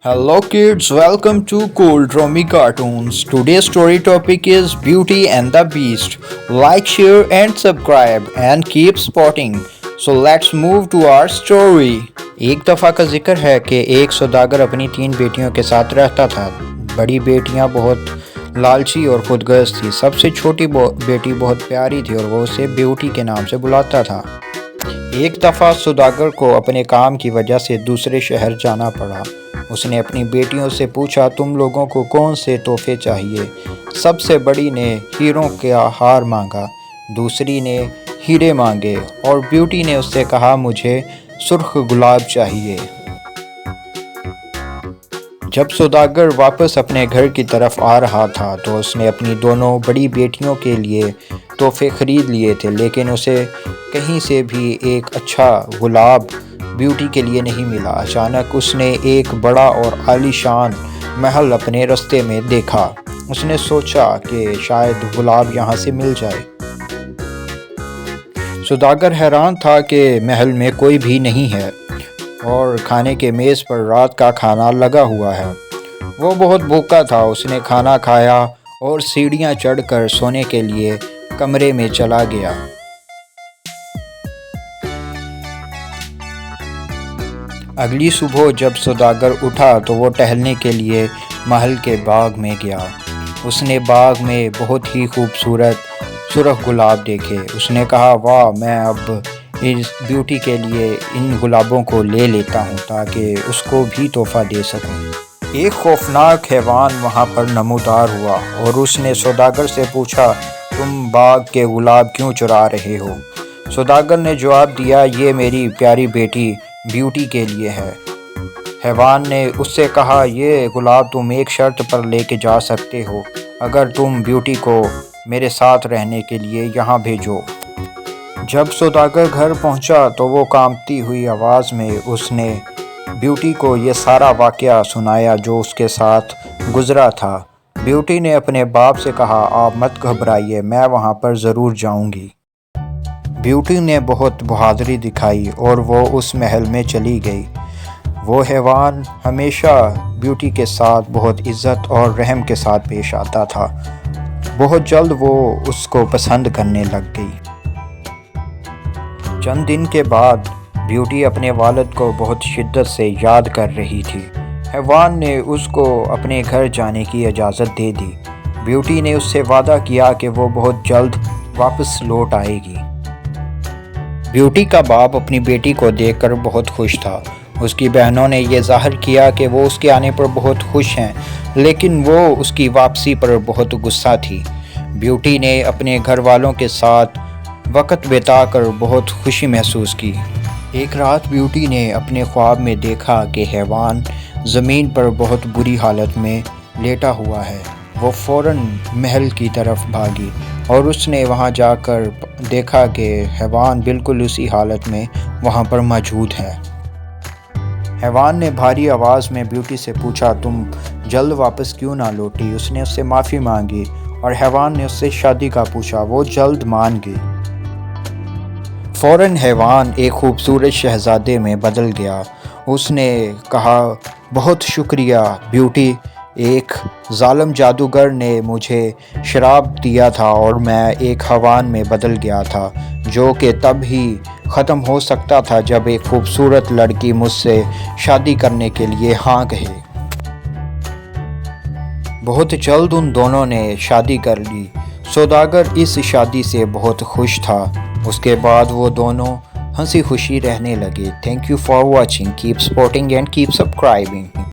Hello kids, welcome to Cool Dromy Cartoons. Today's story topic is Beauty and the Beast. Like, share and subscribe and keep spotting. So let's move to our story. एक दफ़ा का जिक्र है कि एक सौदागर अपनी 3 बेटियों के साथ रहता था। बड़ी बेटियां बहुत लालची और खुदगर्ज थी। सबसे छोटी बेटी बहुत प्यारी थी और वो उसे ब्यूटी के नाम से बुलाता था। एक दफ़ा सौदागर को अपने काम की वजह से दूसरे शहर जाना पड़ा। उसने अपनी बेटियों से पूछा, तुम लोगों को कौन से तोहफे चाहिए? सबसे बड़ी ने हीरों का हार मांगा, दूसरी ने हीरे मांगे और ब्यूटी ने उससे कहा, मुझे सुर्ख गुलाब चाहिए। जब सौदागर वापस अपने घर की तरफ आ रहा था तो उसने अपनी दोनों बड़ी बेटियों के लिए तोहफे खरीद लिए थे, लेकिन उसे कहीं से भी एक अच्छा गुलाब ब्यूटी के लिए नहीं मिला। अचानक उसने एक बड़ा और आलीशान महल अपने रास्ते में देखा। उसने सोचा कि शायद गुलाब यहाँ से मिल जाए। सौदागर हैरान था कि महल में कोई भी नहीं है और खाने के मेज़ पर रात का खाना लगा हुआ है। वो बहुत भूखा था। उसने खाना खाया और सीढ़ियाँ चढ़कर सोने के लिए कमरे में चला गया। अगली सुबह जब सौदागर उठा तो वो टहलने के लिए महल के बाग में गया। उसने बाग में बहुत ही खूबसूरत सुर्ख गुलाब देखे। उसने कहा, वाह, मैं अब इस ब्यूटी के लिए इन गुलाबों को ले लेता हूँ ताकि उसको भी तोहफा दे सकूँ। एक खौफनाक हैवान वहाँ पर नमूदार हुआ और उसने सौदागर से पूछा, तुम बाग के गुलाब क्यों चुरा रहे हो? सौदागर ने जवाब दिया, ये मेरी प्यारी बेटी ब्यूटी के लिए है। हैवान ने उससे कहा, ये गुलाब तुम एक शर्त पर लेके जा सकते हो, अगर तुम ब्यूटी को मेरे साथ रहने के लिए यहाँ भेजो। जब सौदागर घर पहुँचा तो वो कांपती हुई आवाज़ में उसने ब्यूटी को ये सारा वाक़या सुनाया जो उसके साथ गुज़रा था। ब्यूटी ने अपने बाप से कहा, आप मत घबराइए, मैं वहाँ पर ज़रूर जाऊँगी। ब्यूटी ने बहुत बहादुरी दिखाई और वो उस महल में चली गई। वो हैवान हमेशा ब्यूटी के साथ बहुत इज़्ज़त और रहम के साथ पेश आता था। बहुत जल्द वो उसको पसंद करने लग गई। चंद दिन के बाद ब्यूटी अपने वालिद को बहुत शिद्दत से याद कर रही थी। हैवान ने उसको अपने घर जाने की इजाज़त दे दी। ब्यूटी ने उससे वादा किया कि वो बहुत जल्द वापस लौट आएगी। ब्यूटी का बाप अपनी बेटी को देखकर बहुत खुश था। उसकी बहनों ने यह ज़ाहिर किया कि वो उसके आने पर बहुत खुश हैं, लेकिन वो उसकी वापसी पर बहुत गुस्सा थी। ब्यूटी ने अपने घर वालों के साथ वक्त बिताकर बहुत खुशी महसूस की। एक रात ब्यूटी ने अपने ख्वाब में देखा कि हैवान ज़मीन पर बहुत बुरी हालत में लेटा हुआ है। वो फ़ौरन महल की तरफ भागी और उसने वहां जाकर देखा कि हैवान बिल्कुल उसी हालत में वहां पर मौजूद है। हैवान ने भारी आवाज़ में ब्यूटी से पूछा, तुम जल्द वापस क्यों ना लौटी? उसने उससे माफ़ी मांगी और हैवान ने उससे शादी का पूछा। वो जल्द मान गई। फ़ौरन हैवान एक खूबसूरत शहज़ादे में बदल गया। उसने कहा, बहुत शुक्रिया ब्यूटी, एक ज़ालिम जादूगर ने मुझे शराब दिया था और मैं एक हैवान में बदल गया था, जो कि तब ही ख़त्म हो सकता था जब एक खूबसूरत लड़की मुझसे शादी करने के लिए हाँ कहे। बहुत जल्द उन दोनों ने शादी कर ली। सौदागर इस शादी से बहुत खुश था। उसके बाद वो दोनों हंसी खुशी रहने लगे। Thank you for watching, keep supporting and keep subscribing.